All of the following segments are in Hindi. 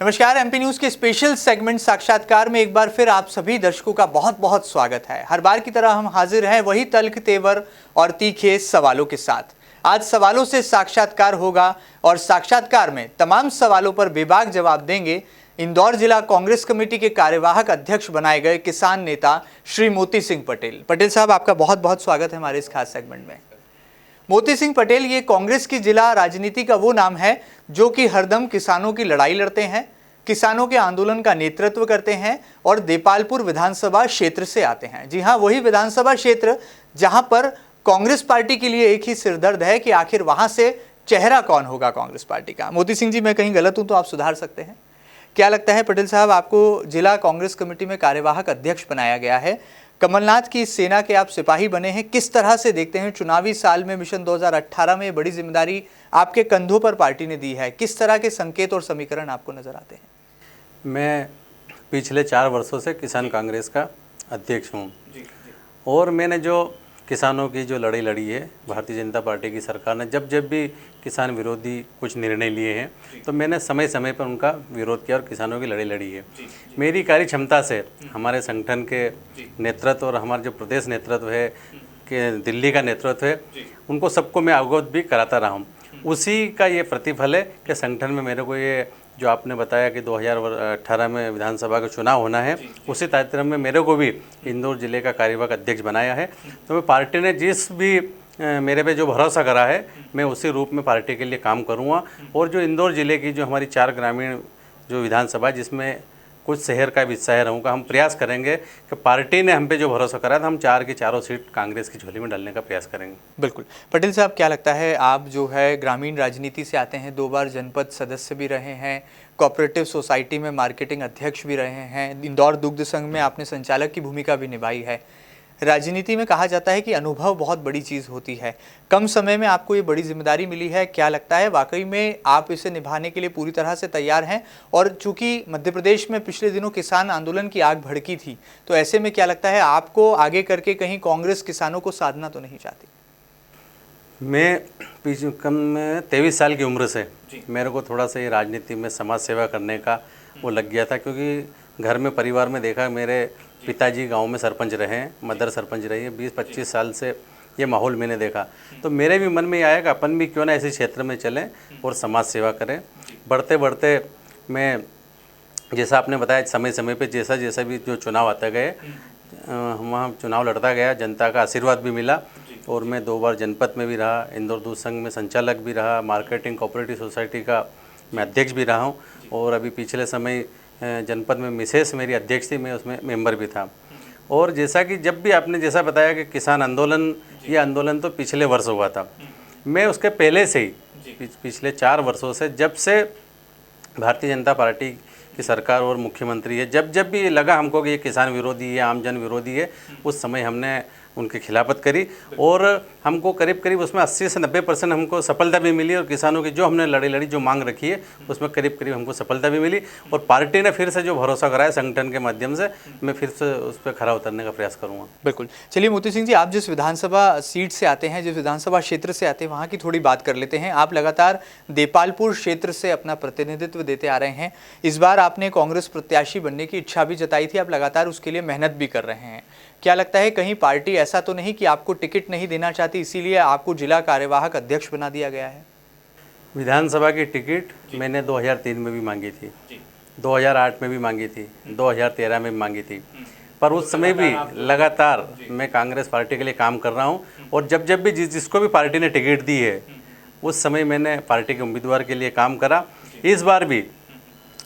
नमस्कार। एमपी न्यूज के स्पेशल सेगमेंट साक्षात्कार में एक बार फिर आप सभी दर्शकों का बहुत बहुत स्वागत है। हर बार की तरह हम हाजिर हैं वही तल्ख तेवर और तीखे सवालों के साथ। आज सवालों से साक्षात्कार होगा और साक्षात्कार में तमाम सवालों पर बेबाक जवाब देंगे इंदौर जिला कांग्रेस कमेटी के कार्यवाहक अध्यक्ष बनाए गए किसान नेता श्री मोती सिंह पटेल। पटेल साहब, आपका बहुत बहुत स्वागत है हमारे इस खास सेगमेंट में। मोती सिंह पटेल ये कांग्रेस की जिला राजनीति का वो नाम है जो कि हरदम किसानों की लड़ाई लड़ते हैं, किसानों के आंदोलन का नेतृत्व करते हैं और देपालपुर विधानसभा क्षेत्र से आते हैं। जी हाँ, वही विधानसभा क्षेत्र जहां पर कांग्रेस पार्टी के लिए एक ही सिरदर्द है कि आखिर वहां से चेहरा कौन होगा कांग्रेस पार्टी का। मोती सिंह जी, मैं कहीं गलत हूं तो आप सुधार सकते हैं। क्या लगता है पटेल साहब, आपको जिला कांग्रेस कमेटी में कार्यवाहक अध्यक्ष बनाया गया है, कमलनाथ की सेना के आप सिपाही बने हैं, किस तरह से देखते हैं चुनावी साल में मिशन 2018 में बड़ी जिम्मेदारी आपके कंधों पर पार्टी ने दी है, किस तरह के संकेत और समीकरण आपको नजर आते हैं? मैं पिछले 4 वर्षों से किसान कांग्रेस का अध्यक्ष हूँ और मैंने जो किसानों की जो लड़ाई लड़ी है, भारतीय जनता पार्टी की सरकार ने जब जब भी किसान विरोधी कुछ निर्णय लिए हैं तो मैंने समय समय पर उनका विरोध किया और किसानों की लड़ाई लड़ी है। मेरी कार्य क्षमता से हमारे संगठन के नेतृत्व और हमारा जो प्रदेश नेतृत्व है कि दिल्ली का नेतृत्व है, उनको सबको मैं अवगत भी कराता रहा हूँ। उसी का ये प्रतिफल है कि संगठन में मेरे को ये जो आपने बताया कि 2018 में विधानसभा का चुनाव होना है, उसी कार्यक्रम में मेरे को भी इंदौर जिले का कार्यवाहक अध्यक्ष बनाया है। तो मैं पार्टी ने जिस भी मेरे पे जो भरोसा करा है, मैं उसी रूप में पार्टी के लिए काम करूँगा। और जो इंदौर जिले की जो हमारी 4 ग्रामीण जो विधानसभा, जिसमें कुछ शहर का भी हिस्सा रहूँगा, हम प्रयास करेंगे कि पार्टी ने हम पे जो भरोसा करा था, हम 4 की चारों सीट कांग्रेस की झोली में डालने का प्रयास करेंगे। बिल्कुल। पटेल साहब, क्या लगता है, आप जो है ग्रामीण राजनीति से आते हैं, 2 बार जनपद सदस्य भी रहे हैं, कोऑपरेटिव सोसाइटी में मार्केटिंग अध्यक्ष भी रहे हैं, इंदौर दुग्ध संघ में आपने संचालक की भूमिका भी निभाई है। राजनीति में कहा जाता है कि अनुभव बहुत बड़ी चीज़ होती है। कम समय में आपको ये बड़ी जिम्मेदारी मिली है, क्या लगता है वाकई में आप इसे निभाने के लिए पूरी तरह से तैयार हैं? और चूंकि मध्य प्रदेश में पिछले दिनों किसान आंदोलन की आग भड़की थी, तो ऐसे में क्या लगता है आपको आगे करके कहीं कांग्रेस किसानों को साधना तो नहीं चाहती? मैं 23 साल की उम्र से मेरे को थोड़ा सा ये राजनीति में समाज सेवा करने का वो लग गया था, क्योंकि घर में परिवार में देखा, मेरे पिताजी गांव में सरपंच रहे हैं, मदर सरपंच रही है, 20-25 साल से ये माहौल मैंने देखा। तो मेरे भी मन में ये आया कि अपन भी क्यों ना ऐसे क्षेत्र में चलें और समाज सेवा करें। बढ़ते बढ़ते मैं, जैसा आपने बताया, समय समय पे जैसा जैसा भी जो चुनाव आते गए, वहाँ चुनाव लड़ता गया, जनता का आशीर्वाद भी मिला और मैं 2 बार जनपद में भी रहा, इंदौर दूध संघ में संचालक भी रहा, मार्केटिंग कोऑपरेटिव सोसाइटी का मैं अध्यक्ष भी रहा हूँ और अभी पिछले समय जनपद में मिसेस मेरी अध्यक्ष थी, मैं उसमें मेंबर भी था। और जैसा कि जब भी आपने जैसा बताया कि किसान आंदोलन, ये आंदोलन तो पिछले वर्ष हुआ था, मैं उसके पहले से ही पिछले 4 वर्षों से, जब से भारतीय जनता पार्टी की सरकार और मुख्यमंत्री है, जब जब भी लगा हमको कि ये किसान विरोधी है, आम जन विरोधी है, उस समय हमने उनकी खिलाफत करी और हमको करीब करीब उसमें 80 से 90% हमको सफलता भी मिली और किसानों की जो हमने लड़ी जो मांग रखी है उसमें करीब करीब हमको सफलता भी मिली। और पार्टी ने फिर से जो भरोसा कराया संगठन के माध्यम से, मैं फिर से उस पर खरा उतरने का प्रयास करूँगा। बिल्कुल। चलिए मोती सिंह जी, आप जिस विधानसभा सीट से आते हैं, जिस विधानसभा क्षेत्र से आते हैं, वहाँ की थोड़ी बात कर लेते हैं। आप लगातार देपालपुर क्षेत्र से अपना प्रतिनिधित्व देते आ रहे हैं। इस बार आपने कांग्रेस प्रत्याशी बनने की इच्छा भी जताई थी, आप लगातार उसके लिए मेहनत भी कर रहे हैं। क्या लगता है कहीं पार्टी ऐसा तो नहीं कि आपको टिकट नहीं देना चाहती, इसीलिए आपको जिला कार्यवाहक अध्यक्ष बना दिया गया है? विधानसभा की टिकट मैंने 2003 में भी मांगी थी, 2008 में भी मांगी थी, 2013 में भी मांगी थी, पर उस समय भी लगातार मैं कांग्रेस पार्टी के लिए काम कर रहा हूँ। और जब जब भी जिसको भी पार्टी ने टिकट दी है, उस समय मैंने पार्टी के उम्मीदवार के लिए काम करा। इस बार भी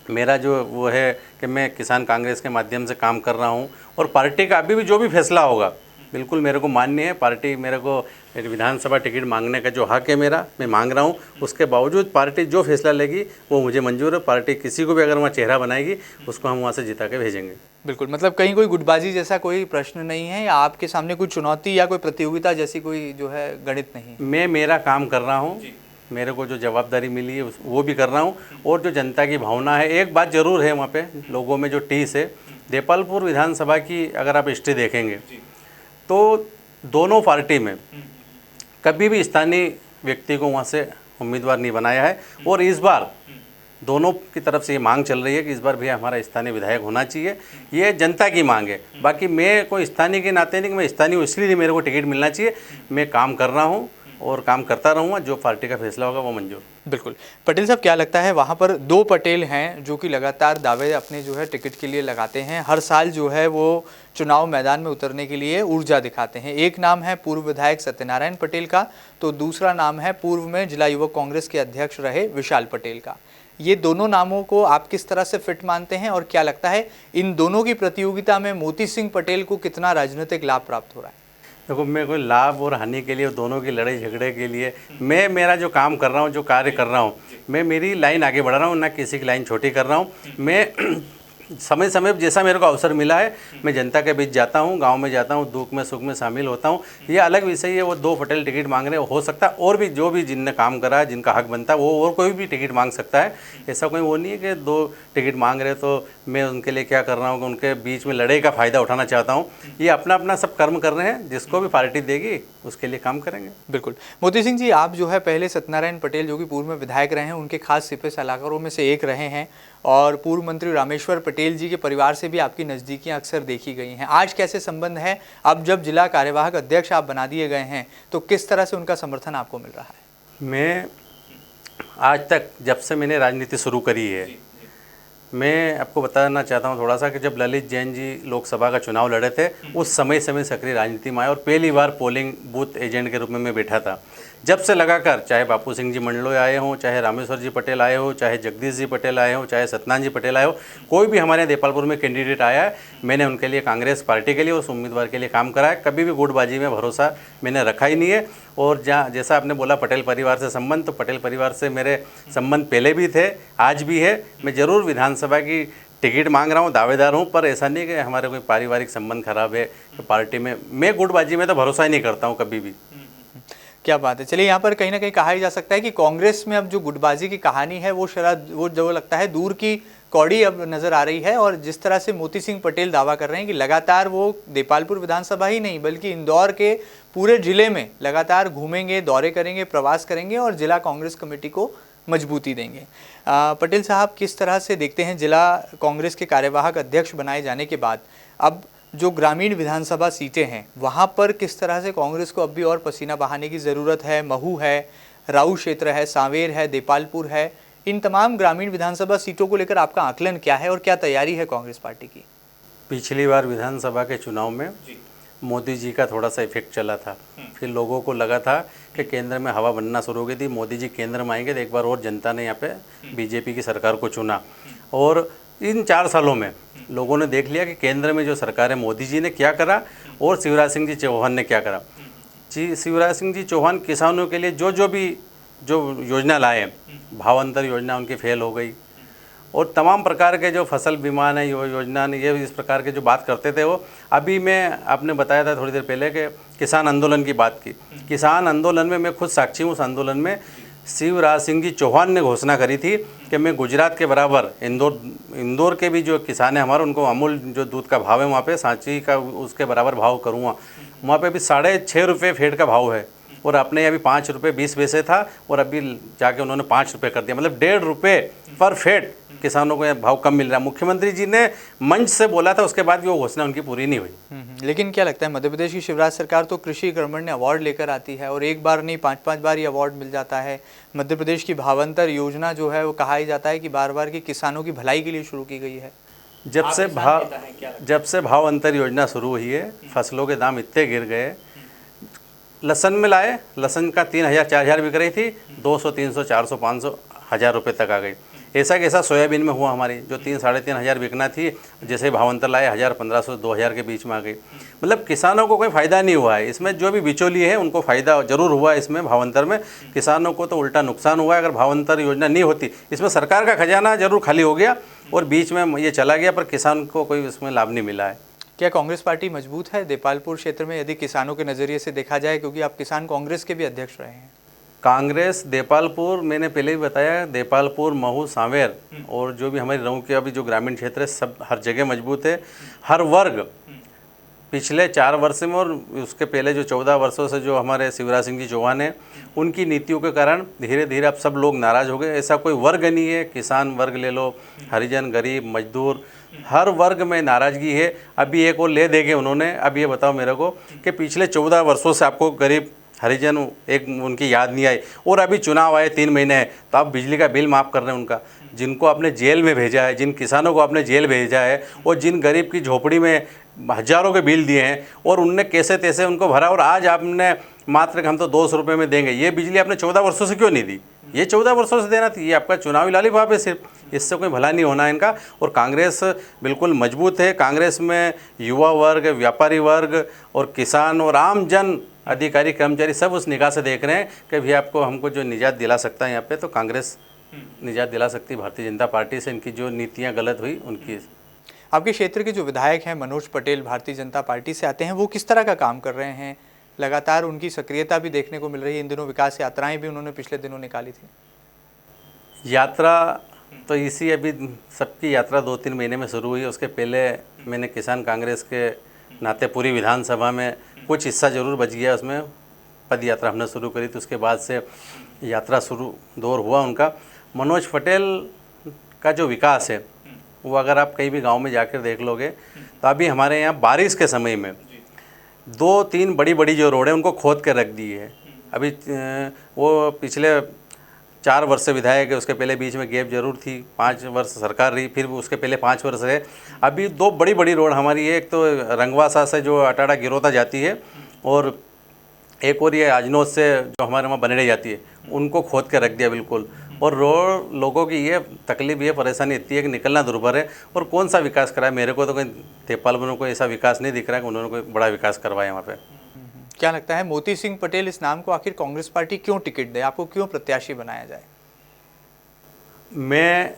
मेरा जो वो है कि मैं किसान कांग्रेस के माध्यम से काम कर रहा हूँ और पार्टी का अभी भी जो भी फैसला होगा बिल्कुल मेरे को मान्य है। पार्टी मेरे को विधानसभा टिकट मांगने का जो हक है मेरा, मैं मांग रहा हूँ, उसके बावजूद पार्टी जो फैसला लेगी वो मुझे मंजूर है। पार्टी किसी को भी अगर वहाँ चेहरा बनाएगी उसको हम वहाँ से जिता के भेजेंगे। बिल्कुल, मतलब कहीं कोई गुटबाजी जैसा कोई प्रश्न नहीं है या आपके सामने कोई चुनौती या कोई प्रतियोगिता जैसी कोई जो है गणित नहीं? मैं मेरा काम कर रहा हूँ, मेरे को जो जवाबदारी मिली है वो भी कर रहा हूँ और जो जनता की भावना है, एक बात ज़रूर है वहाँ पे लोगों में जो टीस है, देपालपुर विधानसभा की अगर आप हिस्ट्री देखेंगे तो दोनों पार्टी में कभी भी स्थानीय व्यक्ति को वहाँ से उम्मीदवार नहीं बनाया है। और इस बार दोनों की तरफ से ये मांग चल रही है कि इस बार भी हमारा स्थानीय विधायक होना चाहिए। ये जनता की मांग है, बाकी मैं कोई स्थानीय के नाते नहीं कि मैं स्थानीय हूँ इसलिए मेरे को टिकट मिलना चाहिए। मैं काम कर रहा हूँ और काम करता रहूँगा, जो पार्टी का फैसला होगा वो मंजूर। बिल्कुल। पटेल साहब, क्या लगता है वहाँ पर दो पटेल हैं जो कि लगातार दावे अपने जो है टिकट के लिए लगाते हैं, हर साल जो है वो चुनाव मैदान में उतरने के लिए ऊर्जा दिखाते हैं। एक नाम है पूर्व विधायक सत्यनारायण पटेल का, तो दूसरा नाम है पूर्व में जिला युवक कांग्रेस के अध्यक्ष रहे विशाल पटेल का। ये दोनों नामों को आप किस तरह से फिट मानते हैं और क्या लगता है इन दोनों की प्रतियोगिता में मोती सिंह पटेल को कितना राजनीतिक लाभ प्राप्त हो रहा है? देखो, मैं कोई लाभ और हानि के लिए, दोनों की लड़ाई झगड़े के लिए, मैं मेरा जो काम कर रहा हूँ, जो कार्य कर रहा हूँ, मैं मेरी लाइन आगे बढ़ा रहा हूँ, ना किसी की लाइन छोटी कर रहा हूँ। मैं समय समय पर जैसा मेरे को अवसर मिला है मैं जनता के बीच जाता हूँ, गांव में जाता हूँ, दुख में सुख में शामिल होता हूँ। ये अलग विषय है, वो दो पटेल टिकट मांग रहे हैं, हो सकता है और भी जो भी जिनने काम करा है, जिनका हक बनता है, वो और कोई भी टिकट मांग सकता है। ऐसा कोई वो नहीं है कि दो टिकट मांग रहे तो मैं उनके लिए क्या कर रहा हूँ कि उनके बीच में लड़ाई का फ़ायदा उठाना चाहता हूँ। ये अपना अपना सब कर्म कर रहे हैं, जिसको भी पार्टी देगी उसके लिए काम करेंगे। बिल्कुल। मोती सिंह जी, आप जो है पहले सत्यनारायण पटेल जो कि पूर्व में विधायक रहे हैं, उनके खास सिपह सलाहकारों में से एक रहे हैं और पूर्व मंत्री रामेश्वर पटेल जी के परिवार से भी आपकी नज़दीकियां अक्सर देखी गई हैं। आज कैसे संबंध है? अब जब जिला कार्यवाहक अध्यक्ष आप बना दिए गए हैं तो किस तरह से उनका समर्थन आपको मिल रहा है? मैं आज तक जब से मैंने राजनीति शुरू करी है, मैं आपको बताना चाहता हूँ थोड़ा सा कि जब ललित जैन जी लोकसभा का चुनाव लड़े थे उस समय से मैं सक्रिय राजनीति में आया और पहली बार पोलिंग बूथ एजेंट के रूप में मैं बैठा था। जब से लगाकर चाहे बापू सिंह जी मंडलोई आए हों, चाहे रामेश्वर जी पटेल आए हो, चाहे जगदीश जी पटेल आए हों, चाहे सत्यनारायण जी पटेल आए हो, कोई भी हमारे देपालपुर में कैंडिडेट आया है, मैंने उनके लिए कांग्रेस पार्टी के लिए उस उम्मीदवार के लिए काम करा है। कभी भी गुटबाजी में भरोसा मैंने रखा ही नहीं है। और जहाँ जैसा आपने बोला पटेल परिवार से संबंध, तो पटेल परिवार से मेरे संबंध पहले भी थे, आज भी है। मैं ज़रूर विधानसभा की टिकट मांग रहा हूँ, दावेदार हूँ, पर ऐसा नहीं कि हमारे कोई पारिवारिक संबंध खराब है तो पार्टी में। मैं गुटबाजी में तो भरोसा ही नहीं करता हूँ कभी भी। क्या बात है। चलिए, यहाँ पर कहीं ना कहीं कहा ही जा सकता है कि कांग्रेस में अब जो गुटबाजी की कहानी है वो शायद वो जो लगता है दूर की कौड़ी अब नजर आ रही है। और जिस तरह से मोती सिंह पटेल दावा कर रहे हैं कि लगातार वो देपालपुर विधानसभा ही नहीं बल्कि इंदौर के पूरे जिले में लगातार घूमेंगे, दौरे करेंगे, प्रवास करेंगे और जिला कांग्रेस कमेटी को मजबूती देंगे। पटेल साहब, किस तरह से देखते हैं जिला कांग्रेस के कार्यवाहक अध्यक्ष बनाए जाने के बाद अब जो ग्रामीण विधानसभा सीटें हैं वहाँ पर किस तरह से कांग्रेस को अब भी और पसीना बहाने की ज़रूरत है? महू है, राऊ क्षेत्र है, सांवेर है, देपालपुर है, इन तमाम ग्रामीण विधानसभा सीटों को लेकर आपका आकलन क्या है और क्या तैयारी है कांग्रेस पार्टी की? पिछली बार विधानसभा के चुनाव में मोदी जी का थोड़ा सा इफेक्ट चला था। फिर लोगों को लगा था कि केंद्र में हवा बनना शुरू हो गई थी, मोदी जी केंद्र में आएंगे तो एक बार और जनता ने यहाँ पे बीजेपी की सरकार को चुना। और इन 4 सालों में लोगों ने देख लिया कि केंद्र में जो सरकार है मोदी जी ने क्या करा और शिवराज सिंह जी चौहान ने क्या करा। शिवराज सिंह जी चौहान किसानों के लिए जो योजना लाए, भावांतर योजना उनकी फेल हो गई और तमाम प्रकार के जो फसल बीमा है योजना ने, ये इस प्रकार के जो बात करते थे वो अभी मैं आपने बताया था थोड़ी देर पहले कि किसान आंदोलन की बात की। किसान आंदोलन में मैं खुद साक्षी हूँ। उस आंदोलन में शिवराज सिंह जी चौहान ने घोषणा करी थी कि मैं गुजरात के बराबर इंदौर के भी जो किसान हैं हमारे, उनको अमूल जो दूध का भाव है वहाँ पे सांची का उसके बराबर भाव करूँगा। वहाँ पे भी 6.5 रुपये फेड का भाव है और अपने अभी 5 रुपये 20 पैसे था और अभी जाके उन्होंने 5 रुपये कर दिया। मतलब 1.5 रुपये पर फेड किसानों को भाव कम मिल रहा है। मुख्यमंत्री जी ने मंच से बोला था, उसके बाद भी वो घोषणा उनकी पूरी नहीं हुई। लेकिन क्या लगता है, मध्य प्रदेश की शिवराज सरकार तो कृषि कर्मण्य अवार्ड लेकर आती है और एक बार नहीं 5-5 बार ये अवार्ड मिल जाता है। मध्य प्रदेश की भावांतर योजना जो है वो कहा ही जाता है कि बार कि किसानों की भलाई के लिए शुरू की गई है। जब से भाव अंतर योजना शुरू हुई है फसलों के दाम इतने गिर गए। लहसुन में लाए, लहसुन का 3,000 4,000 बिक रही थी, 200 300 400 500 1000 रुपये तक आ गई। ऐसा कैसा सोयाबीन में हुआ हमारी, जो 3-3,500 बिकना थी, जैसे भावांतर लाए 1000 1500 2000 के बीच में आ गई। मतलब किसानों को कोई फ़ायदा नहीं हुआ है इसमें। जो भी बिचौलिए हैं उनको फ़ायदा जरूर हुआ है इसमें भावांतर में, किसानों को तो उल्टा नुकसान हुआ है। अगर भावांतर योजना नहीं होती इसमें सरकार का खजाना जरूर खाली हो गया और बीच में ये चला गया, पर किसान को कोई इसमें लाभ नहीं मिला है। क्या कांग्रेस पार्टी मजबूत है देपालपुर क्षेत्र में यदि किसानों के नज़रिए से देखा जाए, क्योंकि आप किसान कांग्रेस के भी अध्यक्ष रहे हैं? कांग्रेस देपालपुर, मैंने पहले भी बताया, देपालपुर, महू, सांवेर और जो भी हमारी रहू के अभी जो ग्रामीण क्षेत्र है सब हर जगह मजबूत है। हर वर्ग पिछले 4 वर्ष में और उसके पहले जो 14 वर्षों से जो हमारे शिवराज सिंह जी चौहान हैं, उनकी नीतियों के कारण धीरे धीरे अब सब लोग नाराज़ हो गए। ऐसा कोई वर्ग नहीं है, किसान वर्ग ले लो, हरिजन, गरीब, मजदूर, हर वर्ग में नाराज़गी है। अभी एक और ले देंगे उन्होंने। अब ये बताओ मेरे को कि पिछले 14 वर्षों से आपको गरीब, हरिजन एक उनकी याद नहीं आई, और अभी चुनाव आए 3 महीने हैं तो आप बिजली का बिल माफ़ कर रहे हैं उनका। जिनको आपने जेल में भेजा है, जिन किसानों को आपने जेल भेजा है, और जिन गरीब की झोपड़ी में हज़ारों के बिल दिए हैं और उनने कैसे तैसे उनको भरा, और आज आपने मात्र हम तो 200 रुपये में देंगे, ये बिजली आपने 14 वर्षों से क्यों नहीं दी? ये 14 वर्षों से देना थी। ये आपका चुनावी लालीभाव है सिर्फ, इससे कोई भला नहीं होना इनका। और कांग्रेस बिल्कुल मजबूत है। कांग्रेस में युवा वर्ग, व्यापारी वर्ग और किसान और आम जन, अधिकारी, कर्मचारी सब उस निगाह से देख रहे हैं कि भैया आपको हमको जो निजात दिला सकता है यहाँ पे, तो कांग्रेस निजात दिला सकती है भारतीय जनता पार्टी से। इनकी जो नीतियाँ गलत हुई उनकी। आपके क्षेत्र के जो विधायक हैं मनोज पटेल, भारतीय जनता पार्टी से आते हैं, वो किस तरह का काम कर रहे हैं? लगातार उनकी सक्रियता भी देखने को मिल रही है। इन दिनों विकास यात्राएं भी उन्होंने पिछले दिनों निकाली थी। यात्रा तो इसी अभी सबकी यात्रा 2-3 महीने में शुरू हुई है। उसके पहले मैंने किसान कांग्रेस के नाते पूरी विधानसभा में कुछ हिस्सा जरूर बच गया, उसमें पद यात्रा हमने शुरू करी, तो उसके बाद से यात्रा शुरू दौर हुआ उनका। मनोज पटेल का जो विकास है वो अगर आप कहीं भी गांव में जाकर देख लोगे तो अभी हमारे यहाँ बारिश के समय में 2-3 बड़ी बड़ी जो रोड है उनको खोद कर रख दी है। अभी वो पिछले 4 वर्ष से विधायक है, उसके पहले बीच में गैप जरूर थी, 5 वर्ष सरकार रही, फिर उसके पहले 5 वर्ष है। अभी 2 बड़ी बड़ी रोड हमारी है, एक तो रंगवासा से जो अटाड़ा गिरोता जाती है, और एक और ये आजनोद से जो हमारे वहाँ बनेड़े जाती है, उनको खोद के रख दिया बिल्कुल। और रोड लोगों की ये तकलीफ, ये परेशानी इतनी है कि निकलना दुर्भर है। और कौन सा विकास कराया? मेरे को तो कोई तेपाल बनों को ऐसा विकास नहीं दिख रहा है कि उन्होंने कोई बड़ा विकास करवाया यहाँ पे। क्या लगता है मोती सिंह पटेल इस नाम को आखिर कांग्रेस पार्टी क्यों टिकट दे? आपको क्यों प्रत्याशी बनाया जाए? मैं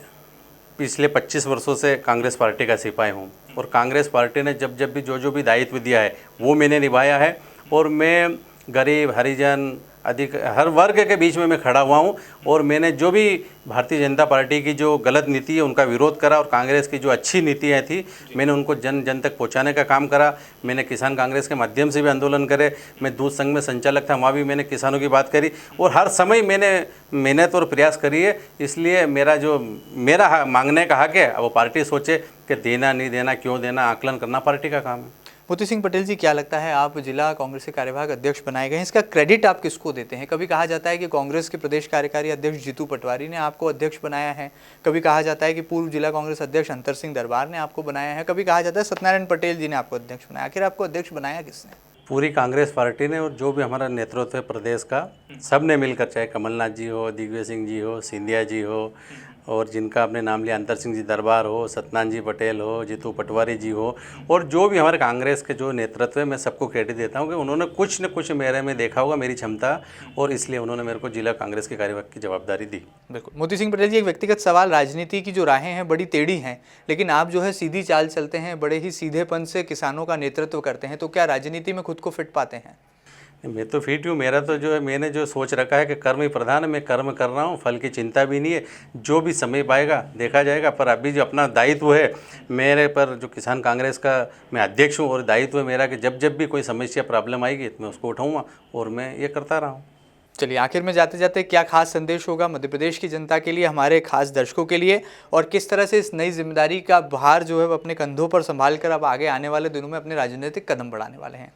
पिछले 25 वर्षों से कांग्रेस पार्टी का सिपाही हूँ, और कांग्रेस पार्टी ने जब जब भी जो भी दायित्व दिया है वो मैंने निभाया है। और मैं गरीब, हरिजन, हर वर्ग के बीच में मैं खड़ा हुआ हूँ। और मैंने जो भी भारतीय जनता पार्टी की जो गलत नीति है उनका विरोध करा, और कांग्रेस की जो अच्छी नीतियाँ थी मैंने उनको जन जन तक पहुँचाने का काम करा। मैंने किसान कांग्रेस के माध्यम से भी आंदोलन करे। मैं दूध संघ में संचालक था, वहाँ भी मैंने किसानों की बात करी, और हर समय मैंने मेहनत और प्रयास करी है। इसलिए मेरा मांगने का हक है, वो पार्टी सोचे कि देना नहीं देना, क्यों देना, आकलन करना पार्टी का काम है। मोती सिंह पटेल जी, क्या लगता है आप जिला कांग्रेस के कार्यवाहक अध्यक्ष बनाए गए हैं, इसका क्रेडिट आप किसको देते हैं? कभी कहा जाता है कि कांग्रेस के प्रदेश कार्यकारी अध्यक्ष जीतू पटवारी ने आपको अध्यक्ष बनाया है, कभी कहा जाता है कि पूर्व जिला कांग्रेस अध्यक्ष अंतर सिंह दरबार ने आपको बनाया है, कभी कहा जाता है सत्यनारायण पटेल जी ने आपको अध्यक्ष बनाया। आखिर आपको अध्यक्ष बनाया किसने? पूरी कांग्रेस पार्टी ने, और जो भी हमारा नेतृत्व है प्रदेश का, सब ने मिलकर, चाहे कमलनाथ जी हो, दिग्विजय सिंह जी हो, सिंधिया जी हो, और जिनका आपने नाम लिया अंतर सिंह जी दरबार हो, सत्यनारायण जी पटेल हो, जीतू पटवारी जी हो, और जो भी हमारे कांग्रेस के जो नेतृत्व है, मैं सबको क्रेडिट देता हूँ कि उन्होंने कुछ न कुछ मेरे में देखा होगा, मेरी क्षमता, और इसलिए उन्होंने मेरे को जिला कांग्रेस के कार्यवाहक की जवाबदारी दी। बिल्कुल। मोती सिंह पटेल जी, एक व्यक्तिगत सवाल, राजनीति की जो राहें हैं बड़ी टेढ़ी हैं, लेकिन आप जो है सीधी चाल चलते हैं, बड़े ही सीधेपन से किसानों का नेतृत्व करते हैं, तो क्या राजनीति में खुद को फिट पाते हैं? मैं तो फिट हूँ। मेरा तो जो है, मैंने जो सोच रखा है कि कर्म ही प्रधान है, मैं कर्म कर रहा हूँ, फल की चिंता भी नहीं है। जो भी समय पाएगा देखा जाएगा। पर अभी जो अपना दायित्व है मेरे पर, जो किसान कांग्रेस का मैं अध्यक्ष हूँ, और दायित्व है मेरा कि जब जब भी कोई समस्या, प्रॉब्लम आएगी तो मैं उसको उठाऊँगा, और मैं ये करता रहा हूँ। चलिए, आखिर में जाते जाते क्या खास संदेश होगा मध्य प्रदेश की जनता के लिए, हमारे खास दर्शकों के लिए, और किस तरह से इस नई जिम्मेदारी का भार जो है वो अपने कंधों पर संभाल कर अब आगे आने वाले दिनों में अपने राजनीतिक कदम बढ़ाने वाले हैं?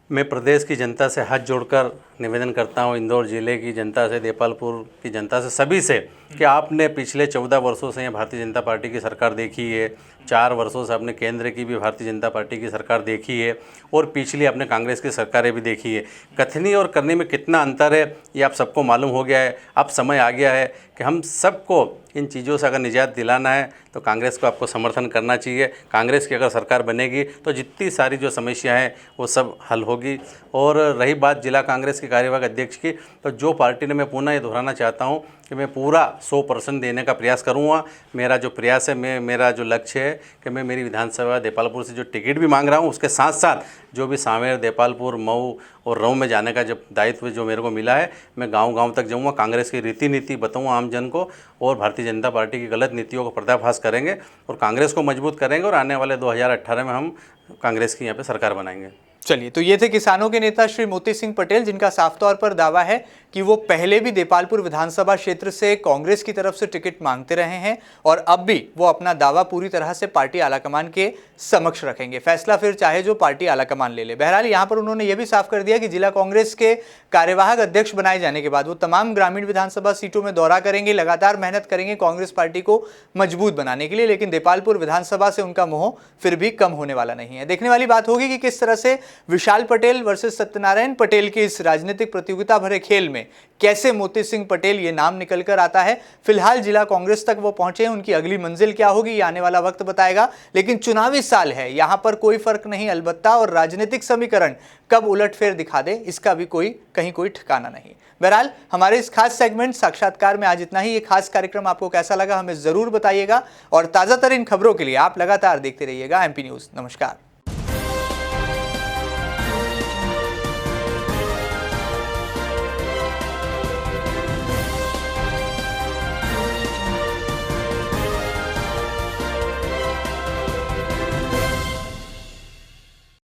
मैं प्रदेश की जनता से हाथ जोड़कर निवेदन करता हूं, इंदौर जिले की जनता से, देपालपुर की जनता से, सभी से, कि आपने पिछले 14 वर्षों से यहाँ भारतीय जनता पार्टी की सरकार देखी है, 4 वर्षों से आपने केंद्र की भी भारतीय जनता पार्टी की सरकार देखी है, और पिछली आपने कांग्रेस की सरकारें भी देखी है। कथनी और करने में कितना अंतर है ये आप सबको मालूम हो गया है। अब समय आ गया है कि हम सबको इन चीज़ों से अगर निजात दिलाना है तो कांग्रेस को आपको समर्थन करना चाहिए। कांग्रेस की अगर सरकार बनेगी तो जितनी सारी जो समस्या हैं वो सब हल होगी। और रही बात जिला कांग्रेस के कार्यवाहक अध्यक्ष की, तो जो पार्टी ने, मैं पुनः ये दोहराना चाहता हूँ कि कि मैं पूरा 100% देने का प्रयास करूँगा। मेरा जो प्रयास है, मेरा जो लक्ष्य है कि मैं मेरी विधानसभा देपालपुर से जो टिकट भी मांग रहा हूँ, उसके साथ साथ जो भी सांवेर, देपालपुर, मऊ और रऊ में जाने का जब दायित्व जो मेरे को मिला है, मैं गांव-गांव तक जाऊंगा, कांग्रेस की रीति नीति बताऊंगा आम जन को, और भारतीय जनता पार्टी की गलत नीतियों का पर्दाफाश करेंगे और कांग्रेस को मजबूत करेंगे, और आने वाले 2018 में हम कांग्रेस की यहाँ पे सरकार बनाएंगे। चलिए, तो ये थे किसानों के नेता श्री मोती सिंह पटेल, जिनका साफ तौर पर दावा है कि वो पहले भी देपालपुर विधानसभा क्षेत्र से कांग्रेस की तरफ से टिकट मांगते रहे हैं और अब भी वो अपना दावा पूरी तरह से पार्टी आलाकमान के समक्ष रखेंगे। फैसला फिर चाहे जो पार्टी आलाकमान ले ले। बहरहाल यहाँ पर उन्होंने ये भी साफ कर दिया कि जिला कांग्रेस के कार्यवाहक अध्यक्ष बनाए जाने के बाद वो तमाम ग्रामीण विधानसभा सीटों में दौरा करेंगे, लगातार मेहनत करेंगे कांग्रेस पार्टी को मजबूत बनाने के लिए, लेकिन देपालपुर विधानसभा से उनका मोह फिर भी कम होने वाला नहीं है। देखने वाली बात होगी कि किस तरह से विशाल पटेल वर्सेस सत्यनारायण पटेल की इस राजनीतिक प्रतियोगिता भरे खेल में कैसे मोती सिंह पटेल ये नाम निकल कर आता है। फिलहाल जिला कांग्रेस तक वो पहुंचे हैं, उनकी अगली मंजिल क्या होगी ये आने वाला वक्त बताएगा, लेकिन चुनावी साल है, यहां पर कोई फर्क नहीं अलबत्ता, और राजनीतिक समीकरण कब उलटफेर दिखा दे इसका भी कहीं कोई ठिकाना नहीं। बहरहाल हमारे इस खास सेगमेंट साक्षात्कार में आज इतना ही। ये खास कार्यक्रम आपको कैसा लगा हमें जरूर बताइएगा, और ताजा तरीन खबरों के लिए आप लगातार देखते रहिएगा एमपी न्यूज। नमस्कार।